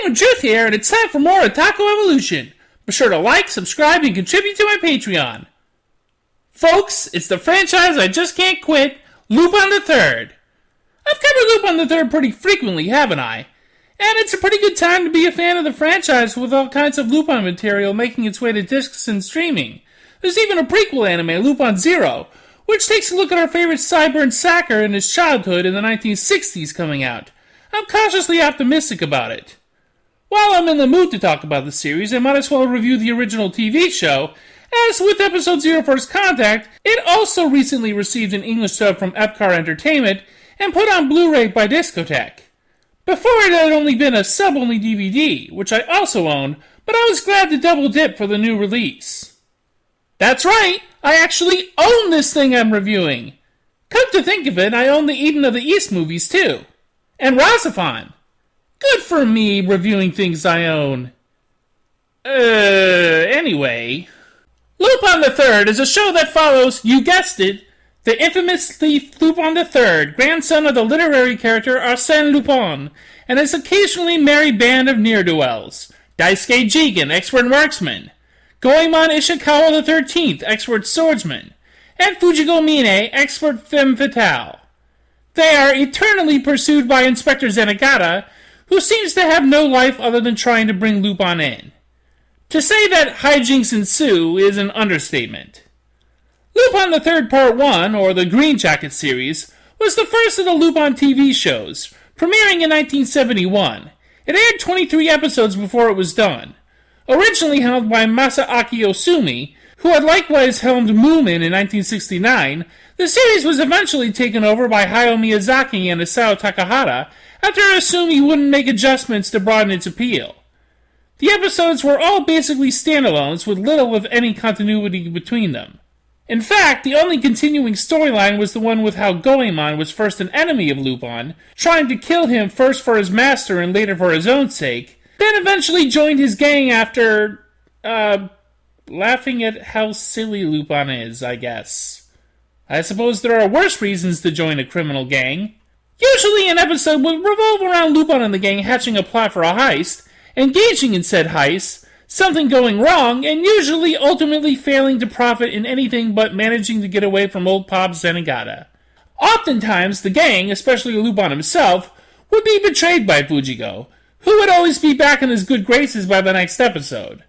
Gamer Truth here, and it's time for more Otaku Evolution. Be sure to like, subscribe, and contribute to my Patreon. Folks, it's the franchise I just can't quit, Lupin III. I've covered Lupin III pretty frequently, haven't I? And it's a pretty good time to be a fan of the franchise with all kinds of Lupin material making its way to discs and streaming. There's even a prequel anime, Lupin Zero, which takes a look at our favorite Cyburn Sacker in his childhood in the 1960s coming out. I'm cautiously optimistic about it. While I'm in the mood to talk about the series, I might as well review the original TV show, as with Episode 0 First Contact, it also recently received an English dub from Epcar Entertainment and put on Blu-Ray by Discotek. Before it had only been a sub-only DVD, which I also own, but I was glad to double dip for the new release. That's right, I actually own this thing I'm reviewing. Come to think of it, I own the Eden of the East movies too. And Razafon. Good for me, reviewing things I own. Anyway. Lupin III is a show that follows, you guessed it, the infamous thief Lupin III, grandson of the literary character Arsène Lupin, and his occasionally merry band of ne'er-do-wells. Daisuke Jigen, expert marksman. Goemon Ishikawa the 13th, expert swordsman. And Fujiko Mine, expert femme fatale. They are eternally pursued by Inspector Zenigata, who seems to have no life other than trying to bring Lupin in. To say that hijinks ensue is an understatement. Lupin III Part 1, or the Green Jacket series, was the first of the Lupin TV shows, premiering in 1971. It aired 23 episodes before it was done. Originally helmed by Masaaki Osumi, who had likewise helmed Moomin in 1969, the series was eventually taken over by Hayao Miyazaki and Isao Takahata after Osumi wouldn't make adjustments to broaden its appeal. The episodes were all basically standalones with little of any continuity between them. In fact, the only continuing storyline was the one with how Goemon was first an enemy of Lupin, trying to kill him first for his master and later for his own sake, then eventually joined his gang after, laughing at how silly Lupin is, I guess. I suppose there are worse reasons to join a criminal gang. Usually an episode would revolve around Lupin and the gang hatching a plot for a heist, engaging in said heist, something going wrong, and usually ultimately failing to profit in anything but managing to get away from old Pop Zenigata. Oftentimes, the gang, especially Lupin himself, would be betrayed by Fujiko, who would always be back in his good graces by the next episode.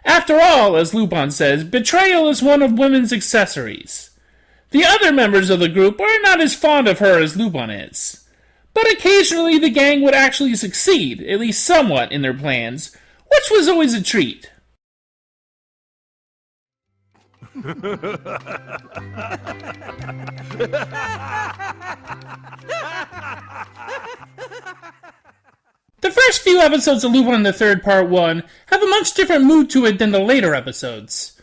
After all, as Lupin says, betrayal is one of women's accessories. The other members of the group are not as fond of her as Lupin is. But occasionally the gang would actually succeed, at least somewhat, in their plans, which was always a treat. The first few episodes of Lupin III Part 1 have a much different mood to it than the later episodes.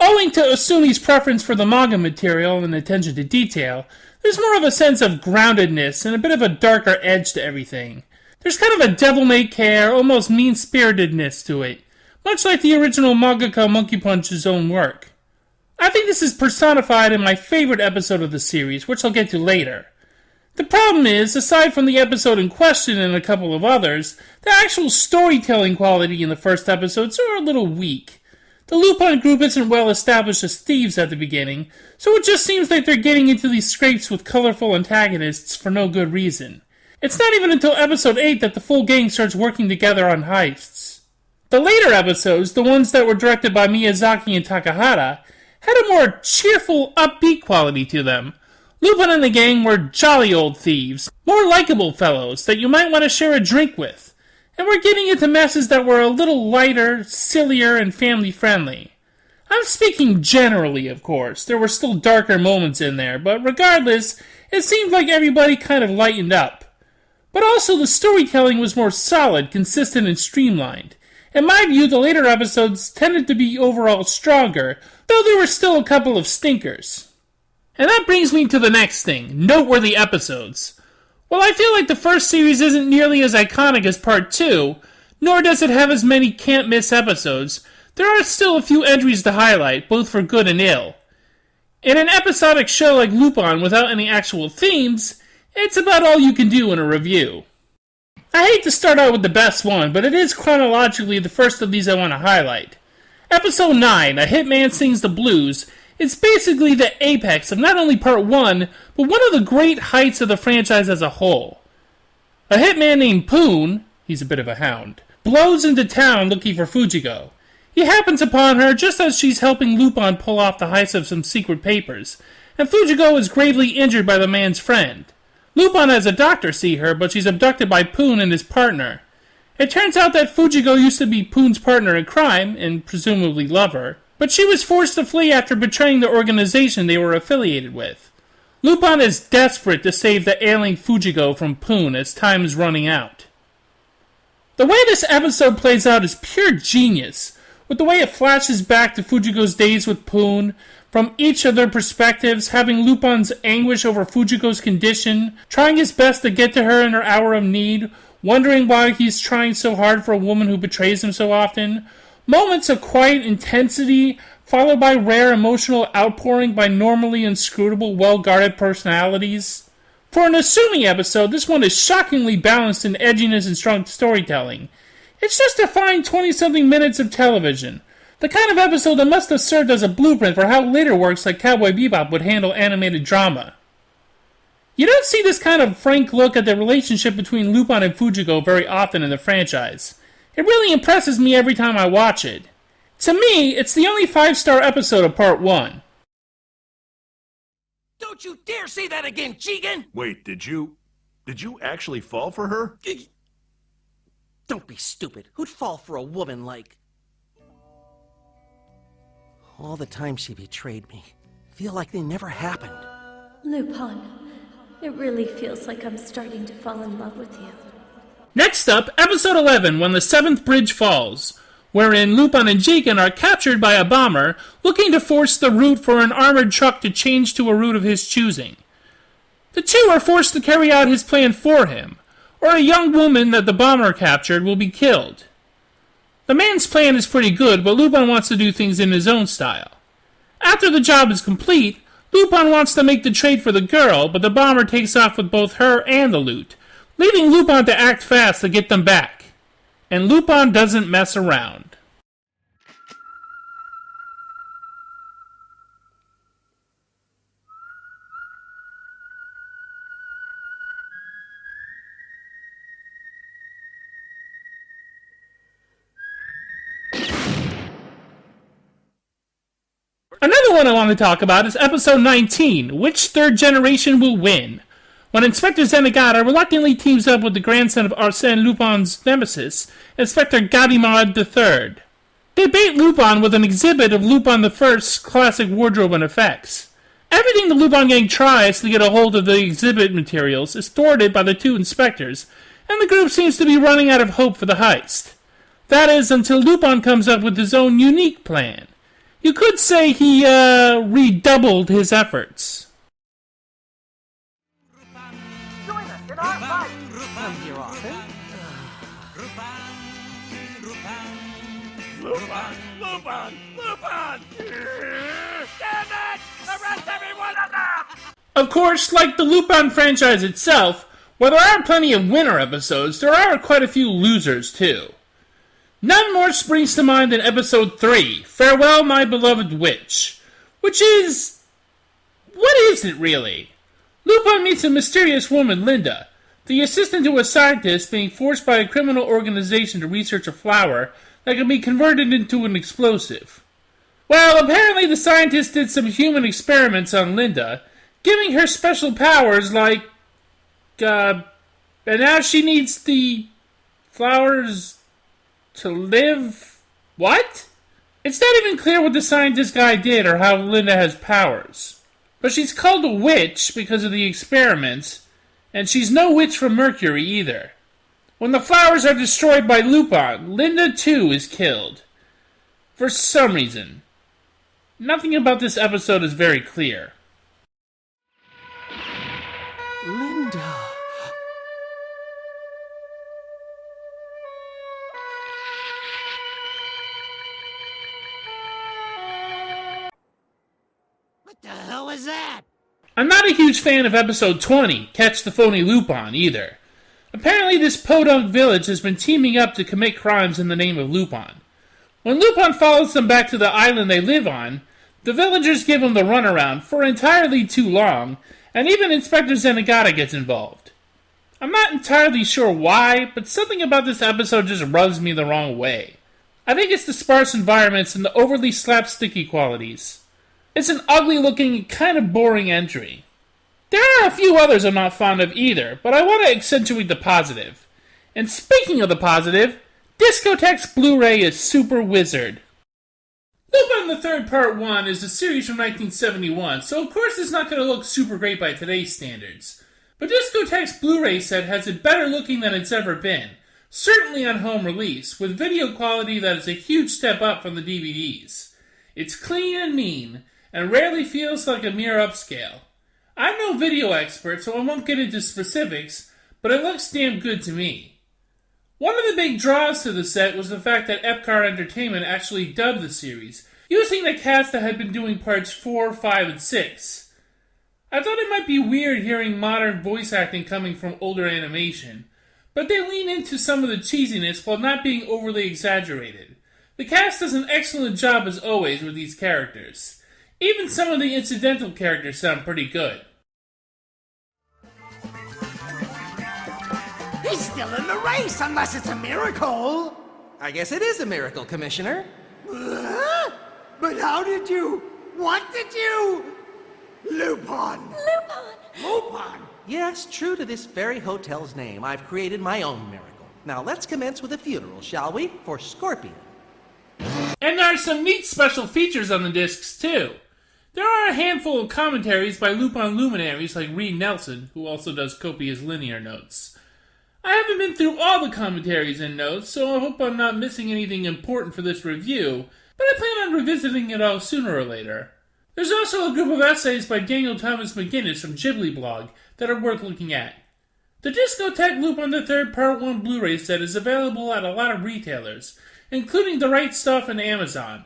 Owing to Osumi's preference for the manga material and attention to detail, there's more of a sense of groundedness and a bit of a darker edge to everything. There's kind of a devil-may-care, almost mean-spiritedness to it, much like the original mangaka Monkey Punch's own work. I think this is personified in my favorite episode of the series, which I'll get to later. The problem is, aside from the episode in question and a couple of others, the actual storytelling quality in the first episodes are a little weak. The Lupin group isn't well established as thieves at the beginning, so it just seems like they're getting into these scrapes with colorful antagonists for no good reason. It's not even until episode 8 that the full gang starts working together on heists. The later episodes, the ones that were directed by Miyazaki and Takahata, had a more cheerful, upbeat quality to them. Lupin and the gang were jolly old thieves, more likable fellows that you might want to share a drink with. And we're getting into messes that were a little lighter, sillier, and family-friendly. I'm speaking generally, of course. There were still darker moments in there, but regardless, it seemed like everybody kind of lightened up. But also the storytelling was more solid, consistent, and streamlined. In my view, the later episodes tended to be overall stronger, though there were still a couple of stinkers. And that brings me to the next thing, noteworthy episodes. While I feel like the first series isn't nearly as iconic as Part 2, nor does it have as many can't-miss episodes, there are still a few entries to highlight, both for good and ill. In an episodic show like Lupin without any actual themes, it's about all you can do in a review. I hate to start out with the best one, but it is chronologically the first of these I want to highlight. Episode 9, A Hitman Sings the Blues, is basically the apex of not only part 1, but one of the great heights of the franchise as a whole. A hitman named Poon, he's a bit of a hound, blows into town looking for Fujiko. He happens upon her just as she's helping Lupin pull off the heist of some secret papers, and Fujiko is gravely injured by the man's friend. Lupin has a doctor see her, but she's abducted by Poon and his partner. It turns out that Fujiko used to be Poon's partner in crime, and presumably lover, but she was forced to flee after betraying the organization they were affiliated with. Lupin is desperate to save the ailing Fujiko from Poon as time is running out. The way this episode plays out is pure genius, with the way it flashes back to Fujiko's days with Poon, from each of their perspectives, having Lupin's anguish over Fujiko's condition, trying his best to get to her in her hour of need, wondering why he's trying so hard for a woman who betrays him so often, moments of quiet intensity, followed by rare emotional outpouring by normally inscrutable, well-guarded personalities. For an assuming episode, this one is shockingly balanced in edginess and strong storytelling. It's just a fine 20-something minutes of television. The kind of episode that must have served as a blueprint for how later works like Cowboy Bebop would handle animated drama. You don't see this kind of frank look at the relationship between Lupin and Fujiko very often in the franchise. It really impresses me every time I watch it. To me, it's the only 5-star episode of Part 1. Don't you dare say that again, Jigen! Wait, did you actually fall for her? Don't be stupid. Who'd fall for a woman like... All the time she betrayed me. Feel like they never happened. Lupin, it really feels like I'm starting to fall in love with you. Next up, Episode 11, When the Seventh Bridge Falls, wherein Lupin and Jigen are captured by a bomber looking to force the route for an armored truck to change to a route of his choosing. The two are forced to carry out his plan for him, or a young woman that the bomber captured will be killed. The man's plan is pretty good, but Lupin wants to do things in his own style. After the job is complete, Lupin wants to make the trade for the girl, but the bomber takes off with both her and the loot, leaving Lupin to act fast to get them back. And Lupin doesn't mess around. Another one I want to talk about is Episode 19, Which Third Generation Will Win? When Inspector Zenigata reluctantly teams up with the grandson of Arsène Lupin's nemesis, Inspector Goemon III. They bait Lupin with an exhibit of Lupin I's classic wardrobe and effects. Everything the Lupin gang tries to get a hold of the exhibit materials is thwarted by the two inspectors, and the group seems to be running out of hope for the heist. That is, until Lupin comes up with his own unique plan. You could say he, redoubled his efforts. Join us in our fight! Come here often. Lupin! Damn it! Arrest every one of them! Of course, like the Lupin franchise itself, while there are plenty of winner episodes, there are quite a few losers too. None more springs to mind than Episode 3, Farewell My Beloved Witch, which is... what is it really? Lupin meets a mysterious woman, Linda, the assistant to a scientist being forced by a criminal organization to research a flower that can be converted into an explosive. Well, apparently the scientist did some human experiments on Linda, giving her special powers like... and now she needs the... flowers... to live... what? It's not even clear what the scientist guy did or how Linda has powers. But she's called a witch because of the experiments, and she's no witch from Mercury either. When the flowers are destroyed by Lupin, Linda too is killed. For some reason. Nothing about this episode is very clear. Linda. What the hell is that? I'm not a huge fan of Episode 20, Catch the Phony Lupin, either. Apparently this podunk village has been teaming up to commit crimes in the name of Lupin. When Lupin follows them back to the island they live on, the villagers give him the runaround for entirely too long, and even Inspector Zenigata gets involved. I'm not entirely sure why, but something about this episode just rubs me the wrong way. I think it's the sparse environments and the overly slapsticky qualities. It's an ugly-looking, kind of boring entry. There are a few others I'm not fond of either, but I want to accentuate the positive. And speaking of the positive, Discotek's Blu-Ray is super wizard. Lupin III Part 1 is a series from 1971, so of course it's not going to look super great by today's standards. But Discotek's Blu-ray set has it better looking than it's ever been, certainly on home release, with video quality that is a huge step up from the DVDs. It's clean and mean, and rarely feels like a mere upscale. I'm no video expert, so I won't get into specifics, but it looks damn good to me. One of the big draws to the set was the fact that Epcar Entertainment actually dubbed the series, using the cast that had been doing parts 4, 5, and 6. I thought it might be weird hearing modern voice acting coming from older animation, but they lean into some of the cheesiness while not being overly exaggerated. The cast does an excellent job as always with these characters. Even some of the incidental characters sound pretty good. He's still in the race, unless it's a miracle! I guess it is a miracle, Commissioner. But how did you... What did you... Lupin! Lupin! Yes, true to this very hotel's name, I've created my own miracle. Now let's commence with a funeral, shall we? For Scorpion. And there are some neat special features on the discs, too. There are a handful of commentaries by Lupin luminaries like Reed Nelson, who also does copious linear notes. I haven't been through all the commentaries and notes, so I hope I'm not missing anything important for this review, but I plan on revisiting it all sooner or later. There's also a group of essays by Daniel Thomas McGinnis from Ghibli Blog that are worth looking at. The Discotek Lupin III Part 1 Blu-ray set is available at a lot of retailers, including The Right Stuff and Amazon.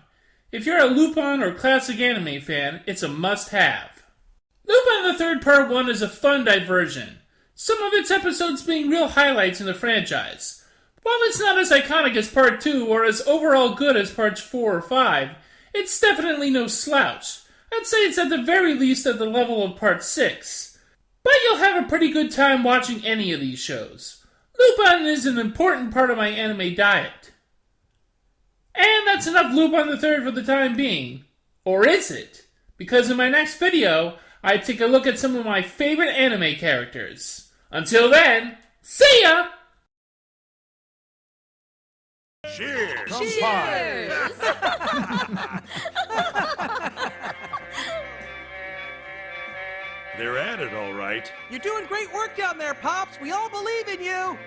If you're a Lupin or classic anime fan, it's a must-have. Lupin III Part 1 is a fun diversion, some of its episodes being real highlights in the franchise. While it's not as iconic as Part 2 or as overall good as Parts 4 or 5, it's definitely no slouch. I'd say it's at the very least at the level of Part 6. But you'll have a pretty good time watching any of these shows. Lupin is an important part of my anime diet. And that's enough Lupin III for the time being. Or is it? Because in my next video, I take a look at some of my favorite anime characters. Until then, see ya! Cheers! Cheers! They're at it, all right. You're doing great work down there, Pops. We all believe in you.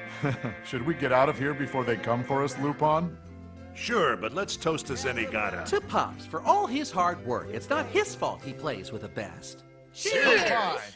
Should we get out of here before they come for us, Lupin? Sure, but let's toast to Zenigata. To Pops for all his hard work. It's not his fault he plays with the best. Cheers!